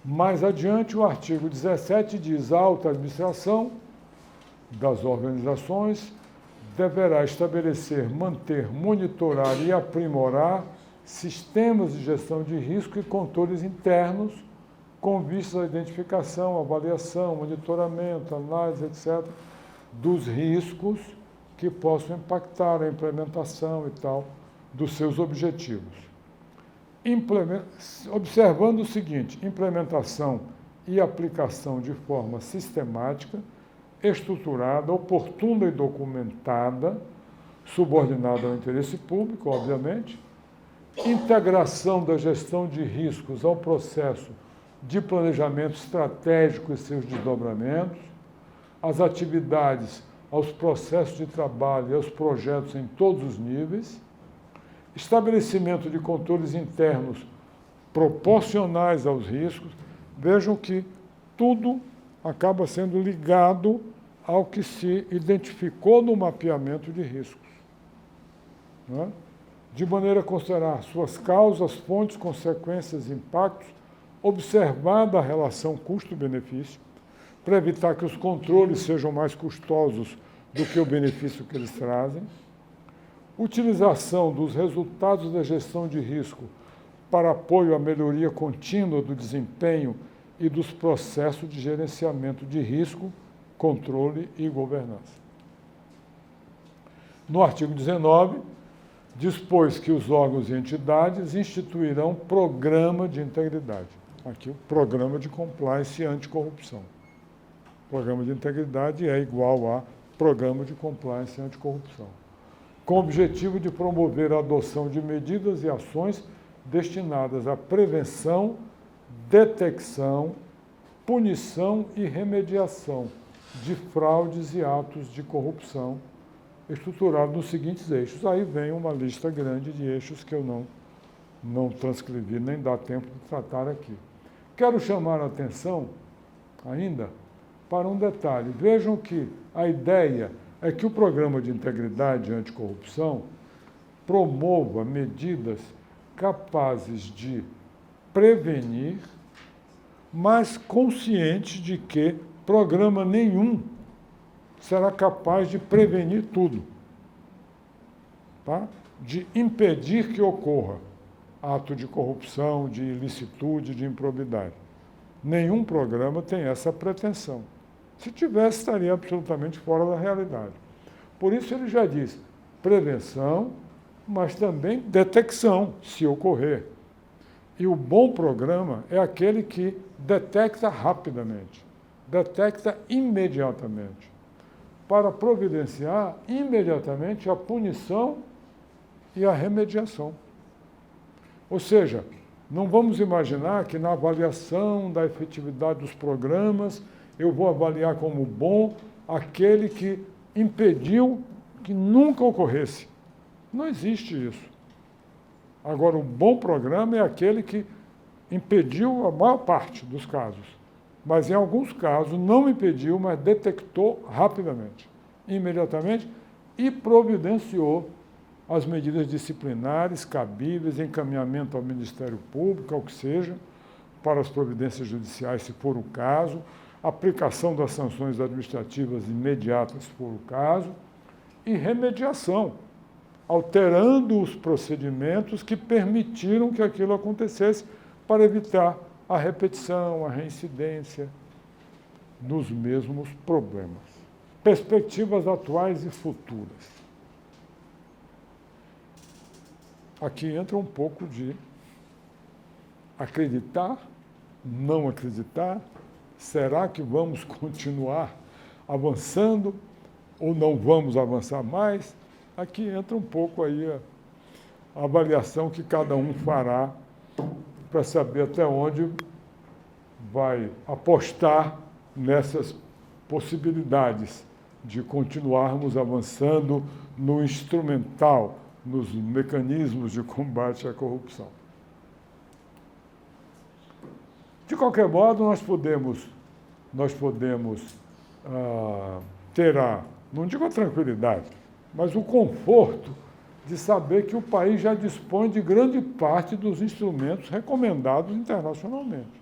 Mais adiante, o artigo 17 diz: a alta administração das organizações deverá estabelecer, manter, monitorar e aprimorar sistemas de gestão de risco e controles internos com vistas à identificação, avaliação, monitoramento, análise, etc., dos riscos que possam impactar a implementação e tal dos seus objetivos. Observando o seguinte: implementação e aplicação de forma sistemática, estruturada, oportuna e documentada, subordinada ao interesse público, obviamente, integração da gestão de riscos ao processo de planejamento estratégico e seus desdobramentos, as atividades, aos processos de trabalho e aos projetos em todos os níveis, estabelecimento de controles internos proporcionais aos riscos. Vejam que tudo acaba sendo ligado ao que se identificou no mapeamento de riscos, não é? De maneira a considerar suas causas, fontes, consequências, impactos, observada a relação custo-benefício, para evitar que os controles sejam mais custosos do que o benefício que eles trazem, utilização dos resultados da gestão de risco para apoio à melhoria contínua do desempenho e dos processos de gerenciamento de risco, controle e governança. No artigo 19, dispôs que os órgãos e entidades instituirão programa de integridade. Aqui, o programa de compliance anticorrupção. Programa de integridade é igual a programa de compliance anticorrupção, com o objetivo de promover a adoção de medidas e ações destinadas à prevenção, detecção, punição e remediação de fraudes e atos de corrupção, estruturado nos seguintes eixos. Aí vem uma lista grande de eixos que eu não transcrevi, nem dá tempo de tratar aqui. Quero chamar a atenção, ainda, para um detalhe. Vejam que a ideia é que o Programa de Integridade e Anticorrupção promova medidas capazes de prevenir, mas consciente de que programa nenhum será capaz de prevenir tudo, tá? De impedir que ocorra ato de corrupção, de ilicitude, de improbidade. Nenhum programa tem essa pretensão. Se tivesse, estaria absolutamente fora da realidade. Por isso ele já diz prevenção, mas também detecção, se ocorrer. E o bom programa é aquele que detecta rapidamente, detecta imediatamente, para providenciar imediatamente a punição e a remediação. Ou seja, não vamos imaginar que na avaliação da efetividade dos programas eu vou avaliar como bom aquele que impediu que nunca ocorresse. Não existe isso. Agora, um bom programa é aquele que impediu a maior parte dos casos, mas em alguns casos não impediu, mas detectou rapidamente, imediatamente, e providenciou as medidas disciplinares cabíveis, encaminhamento ao Ministério Público, ao que seja, para as providências judiciais, se for o caso, aplicação das sanções administrativas imediatas, se for o caso, e remediação, alterando os procedimentos que permitiram que aquilo acontecesse para evitar a repetição, a reincidência dos mesmos problemas. Perspectivas atuais e futuras. Aqui entra um pouco de acreditar, não acreditar. Será que vamos continuar avançando ou não vamos avançar mais? Aqui entra um pouco aí a avaliação que cada um fará para saber até onde vai apostar nessas possibilidades de continuarmos avançando no instrumental, nos mecanismos de combate à corrupção. De qualquer modo, nós podemos ter não digo a tranquilidade, mas o conforto de saber que o país já dispõe de grande parte dos instrumentos recomendados internacionalmente.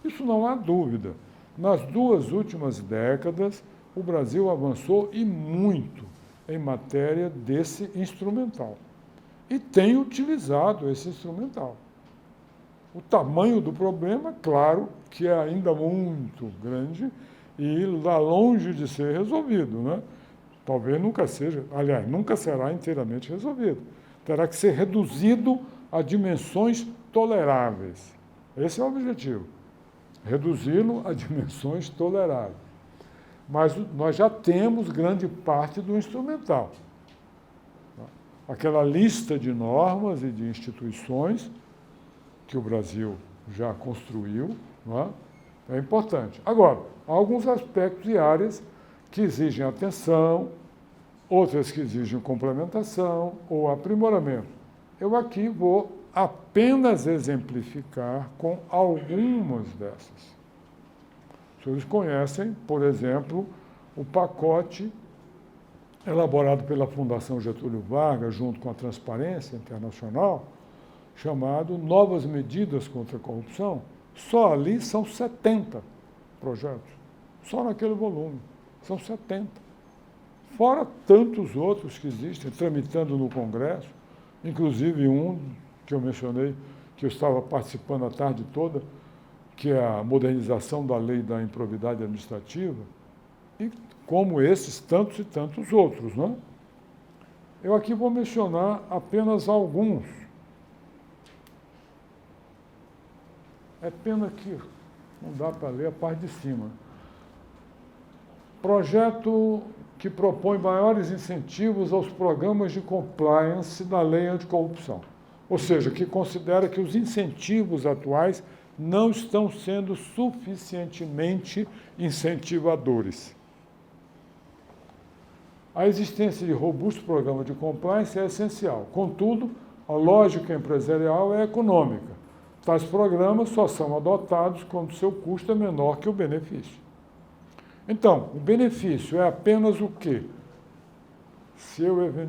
Isso não há dúvida. Nas 2 últimas décadas, o Brasil avançou e muito em matéria desse instrumental. E tem utilizado esse instrumental. O tamanho do problema, claro, que é ainda muito grande e lá longe de ser resolvido, né? Talvez nunca seja, aliás, nunca será inteiramente resolvido. Terá que ser reduzido a dimensões toleráveis. Esse é o objetivo, reduzi-lo a dimensões toleráveis. Mas nós já temos grande parte do instrumental. Aquela lista de normas e de instituições que o Brasil já construiu, não é importante. Agora, há alguns aspectos e áreas que exigem atenção, outras que exigem complementação ou aprimoramento. Eu aqui vou apenas exemplificar com algumas dessas. Os senhores conhecem, por exemplo, o pacote elaborado pela Fundação Getúlio Vargas, junto com a Transparência Internacional, chamado Novas Medidas contra a Corrupção. Só ali são 70 projetos, só naquele volume, são 70. Fora tantos outros que existem, tramitando no Congresso, inclusive um que eu mencionei, que eu estava participando a tarde toda, que é a modernização da lei da improbidade administrativa, e como esses, tantos e tantos outros, não é? Eu aqui vou mencionar apenas alguns. É pena que não dá para ler a parte de cima. Projeto que propõe maiores incentivos aos programas de compliance da lei anticorrupção. Ou seja, que considera que os incentivos atuais não estão sendo suficientemente incentivadores. A existência de robusto programa de compliance é essencial. Contudo, a lógica empresarial é econômica. Tais programas só são adotados quando seu custo é menor que o benefício. Então, o benefício é apenas o quê? Se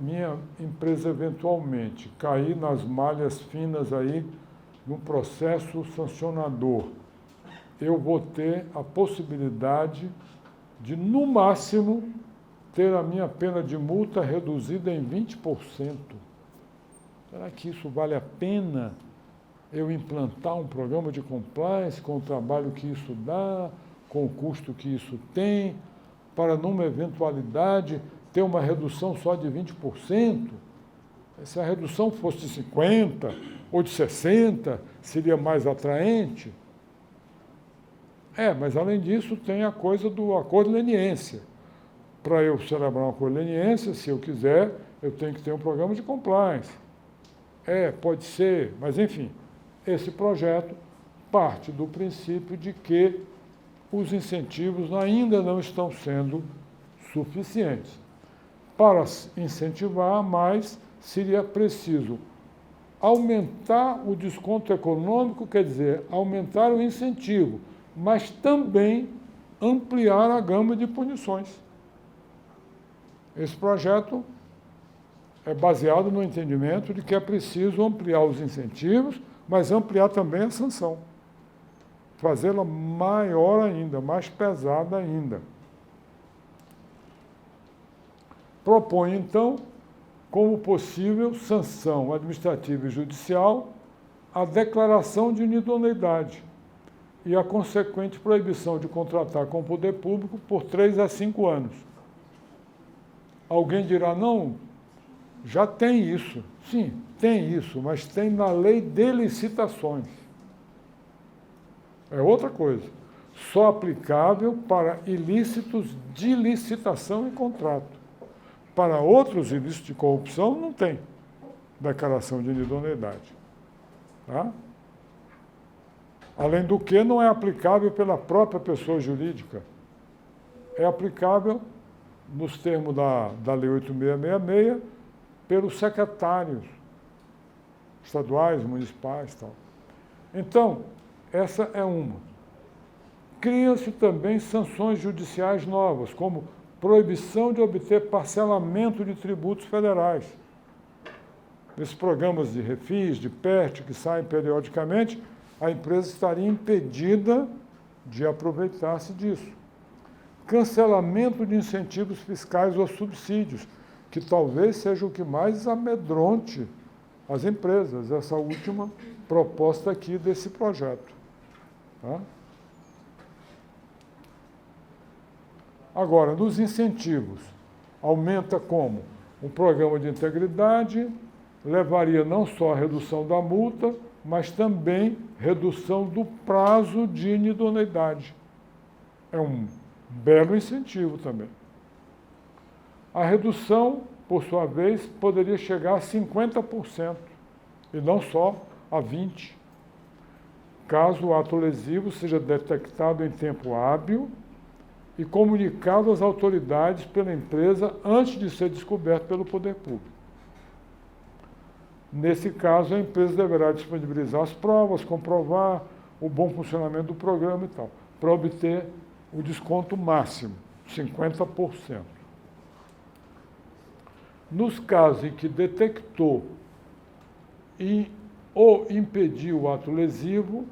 minha empresa eventualmente cair nas malhas finas aí, num processo sancionador, eu vou ter a possibilidade de, no máximo, ter a minha pena de multa reduzida em 20%. Será que isso vale a pena eu implantar um programa de compliance com o trabalho que isso dá, com o custo que isso tem, para, numa eventualidade, ter uma redução só de 20%? Se a redução fosse de 50% ou de 60%, seria mais atraente? Mas, além disso, tem a coisa do acordo de leniência. Para eu celebrar um acordo de leniência, se eu quiser, eu tenho que ter um programa de compliance. Pode ser, mas, enfim, esse projeto parte do princípio de que os incentivos ainda não estão sendo suficientes. Para incentivar mais, seria preciso aumentar o desconto econômico, quer dizer, aumentar o incentivo, mas também ampliar a gama de punições. Esse projeto é baseado no entendimento de que é preciso ampliar os incentivos, mas ampliar também a sanção. Fazê-la maior ainda, mais pesada ainda. Propõe, então, como possível sanção administrativa e judicial, a declaração de inidoneidade e a consequente proibição de contratar com o poder público por 3 a 5 anos. Alguém dirá, não, já tem isso. Sim, tem isso, mas tem na lei de licitações. É outra coisa. Só aplicável para ilícitos de licitação e contrato. Para outros ilícitos de corrupção, não tem declaração de inidoneidade. Tá? Além do que, não é aplicável pela própria pessoa jurídica. É aplicável, nos termos da Lei 8666, pelos secretários estaduais, municipais e tal. Então, essa é uma. Criam-se também sanções judiciais novas, como proibição de obter parcelamento de tributos federais. Nesses programas de refis, de PERT, que saem periodicamente, a empresa estaria impedida de aproveitar-se disso. Cancelamento de incentivos fiscais ou subsídios, que talvez seja o que mais amedronte as empresas, essa última proposta aqui desse projeto. Tá? Agora, nos incentivos, aumenta como? Um programa de integridade levaria não só a redução da multa, mas também redução do prazo de inidoneidade. É um belo incentivo também. A redução, por sua vez, poderia chegar a 50%, e não só a 20%, caso o ato lesivo seja detectado em tempo hábil e comunicado às autoridades pela empresa antes de ser descoberto pelo poder público. Nesse caso, a empresa deverá disponibilizar as provas, comprovar o bom funcionamento do programa e tal, para obter o desconto máximo, 50%. Nos casos em que detectou ou impediu o ato lesivo,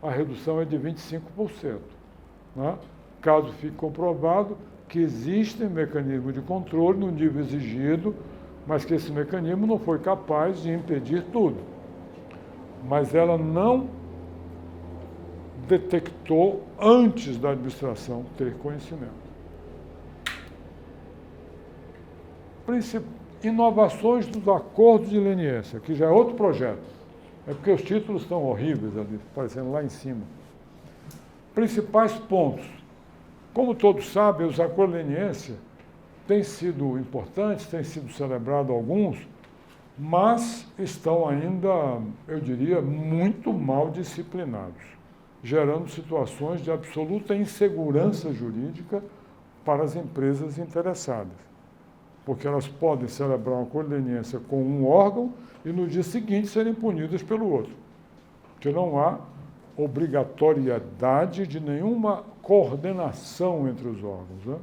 a redução é de 25%. Né? Caso fique comprovado que existe mecanismo de controle no nível exigido, mas que esse mecanismo não foi capaz de impedir tudo. Mas ela não detectou antes da administração ter conhecimento. Inovações dos acordos de leniência, que já é outro projeto. É porque os títulos estão horríveis ali, aparecendo lá em cima. Principais pontos. Como todos sabem, os acordos de leniência têm sido importantes, têm sido celebrados alguns, mas estão ainda, eu diria, muito mal disciplinados, gerando situações de absoluta insegurança jurídica para as empresas interessadas. Porque elas podem celebrar uma acordo de leniência com um órgão e no dia seguinte serem punidas pelo outro. Porque não há obrigatoriedade de nenhuma coordenação entre os órgãos. Né?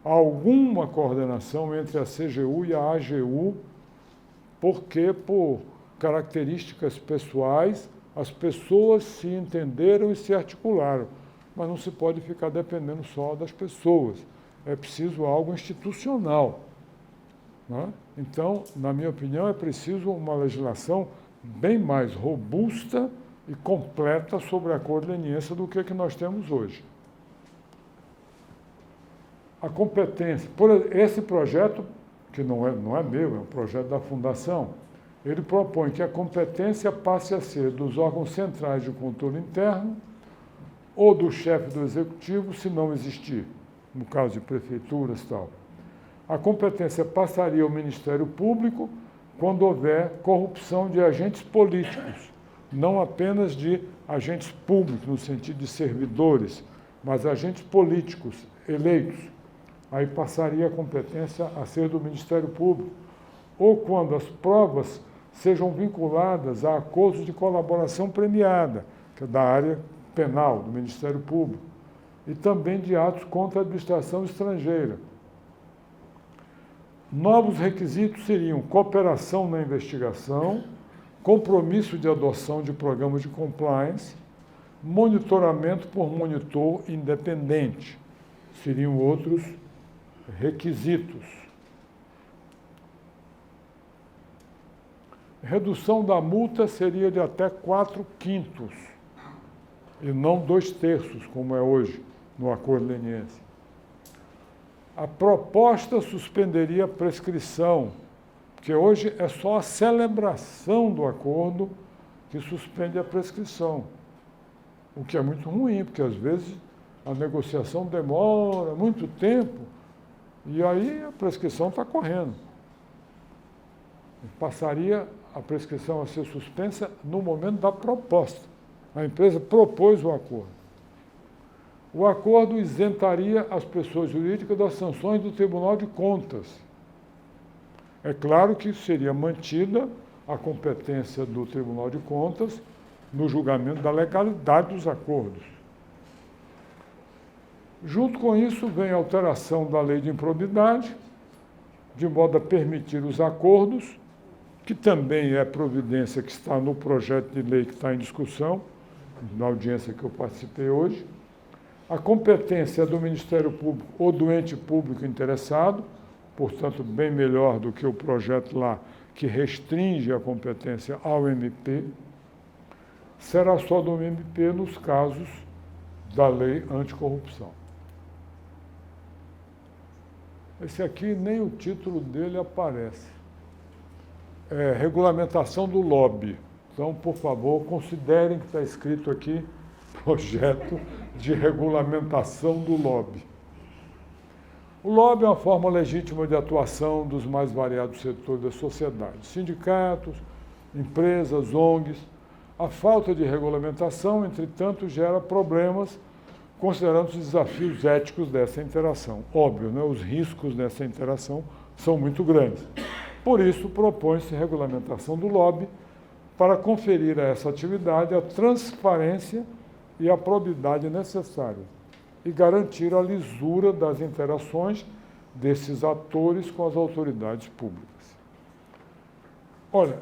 Há alguma coordenação entre a CGU e a AGU, porque, por características pessoais, as pessoas se entenderam e se articularam. Mas não se pode ficar dependendo só das pessoas. É preciso algo institucional. Né? Então, na minha opinião, é preciso uma legislação bem mais robusta e completa sobre a acordo de leniência do que nós temos hoje. A competência, esse projeto, que não é meu, é um projeto da Fundação, ele propõe que a competência passe a ser dos órgãos centrais de controle interno ou do chefe do executivo, se não existir, no caso de prefeituras e tal. A competência passaria ao Ministério Público quando houver corrupção de agentes políticos, não apenas de agentes públicos, no sentido de servidores, mas agentes políticos eleitos. Aí passaria a competência a ser do Ministério Público. Ou quando as provas sejam vinculadas a acordos de colaboração premiada, que é da área penal, do Ministério Público, e também de atos contra a administração estrangeira. Novos requisitos seriam cooperação na investigação, compromisso de adoção de programas de compliance, monitoramento por monitor independente. Seriam outros requisitos. Redução da multa seria de até 4/5, e não 2/3, como é hoje no acordo de leniência. A proposta suspenderia a prescrição, porque hoje é só a celebração do acordo que suspende a prescrição, o que é muito ruim, porque às vezes a negociação demora muito tempo e aí a prescrição está correndo. Passaria a prescrição a ser suspensa no momento da proposta. A empresa propôs o acordo. O acordo isentaria as pessoas jurídicas das sanções do Tribunal de Contas. É claro que seria mantida a competência do Tribunal de Contas no julgamento da legalidade dos acordos. Junto com isso, vem a alteração da lei de improbidade, de modo a permitir os acordos que também é providência que está no projeto de lei que está em discussão, na audiência que eu participei hoje. A competência é do Ministério Público ou do ente público interessado, portanto, bem melhor do que o projeto lá, que restringe a competência ao MP. Será só do MP nos casos da lei anticorrupção. Esse aqui, nem o título dele aparece. É regulamentação do lobby. Então, por favor, considerem que está escrito aqui projeto de regulamentação do lobby. O lobby é uma forma legítima de atuação dos mais variados setores da sociedade, sindicatos, empresas, ONGs. A falta de regulamentação, entretanto, gera problemas, considerando os desafios éticos dessa interação. Óbvio, né? Os riscos dessa interação são muito grandes. Por isso, propõe-se regulamentação do lobby para conferir a essa atividade a transparência e a probidade necessárias e garantir a lisura das interações desses atores com as autoridades públicas. Olha,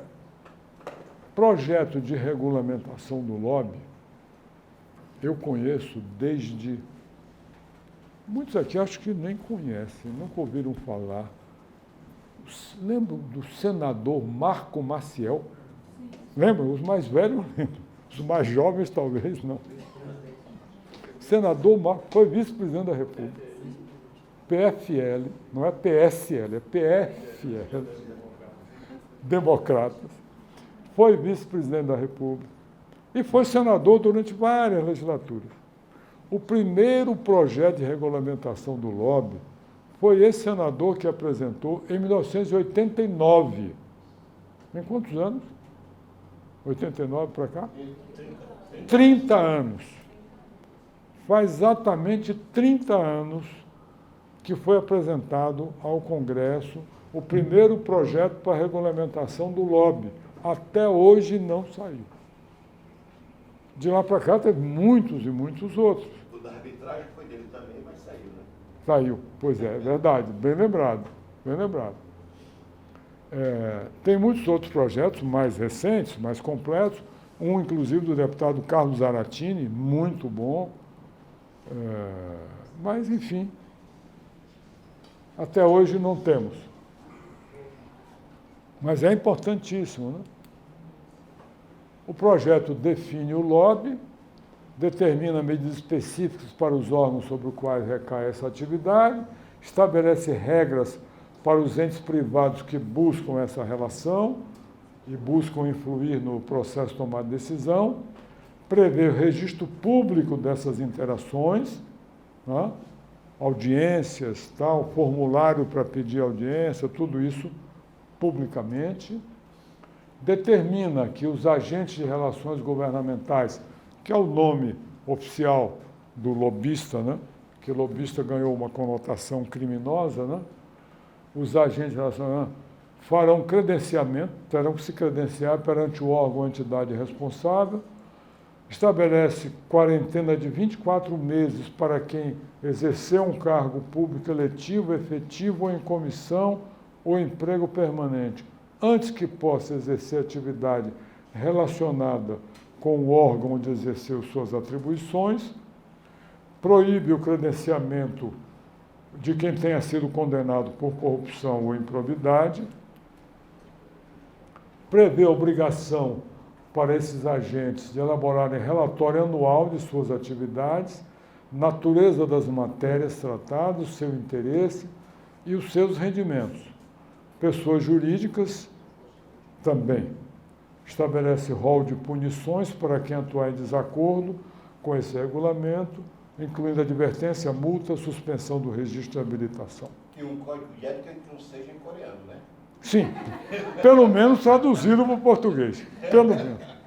projeto de regulamentação do lobby, eu conheço desde... Muitos aqui acho que nem conhecem, nunca ouviram falar. Lembram do senador Marco Maciel? Lembram? Os mais velhos lembram. Os mais jovens talvez não. Senador Marco foi vice-presidente da República. PFL, não é PSL, é PFL. Democratas. Foi vice-presidente da República. E foi senador durante várias legislaturas. O primeiro projeto de regulamentação do lobby foi esse senador que apresentou em 1989. Em quantos anos? 89 para cá? 30 anos. Faz exatamente 30 anos que foi apresentado ao Congresso o primeiro projeto para a regulamentação do lobby. Até hoje não saiu. De lá para cá teve muitos e muitos outros. O da arbitragem foi dele também, mas saiu, né? Saiu, pois é verdade, bem lembrado, bem lembrado. Tem muitos outros projetos mais recentes, mais completos, um inclusive do deputado Carlos Zaratini, muito bom, mas enfim, até hoje não temos. Mas é importantíssimo, né? O projeto define o lobby, determina medidas específicas para os órgãos sobre os quais recai essa atividade, estabelece regras para os entes privados que buscam essa relação e buscam influir no processo de tomada de decisão, prevê o registro público dessas interações, né? Audiências, tal, formulário para pedir audiência, tudo isso publicamente. Determina que os agentes de relações governamentais, que é o nome oficial do lobista, né? Que lobista ganhou uma conotação criminosa, né? Os agentes de relações farão credenciamento, terão que se credenciar perante o órgão ou entidade responsável, estabelece quarentena de 24 meses para quem exercer um cargo público eletivo, efetivo ou em comissão ou emprego permanente, antes que possa exercer atividade relacionada com o órgão onde exerceu suas atribuições, proíbe o credenciamento de quem tenha sido condenado por corrupção ou improbidade, prevê a obrigação para esses agentes de elaborarem relatório anual de suas atividades, natureza das matérias tratadas, seu interesse e os seus rendimentos. Pessoas jurídicas também. Estabelece rol de punições para quem atuar em desacordo com esse regulamento, incluindo advertência, multa, suspensão do registro de habilitação. E um código de ética que não seja em coreano, né? Sim, pelo menos traduzido para o português. Pelo menos.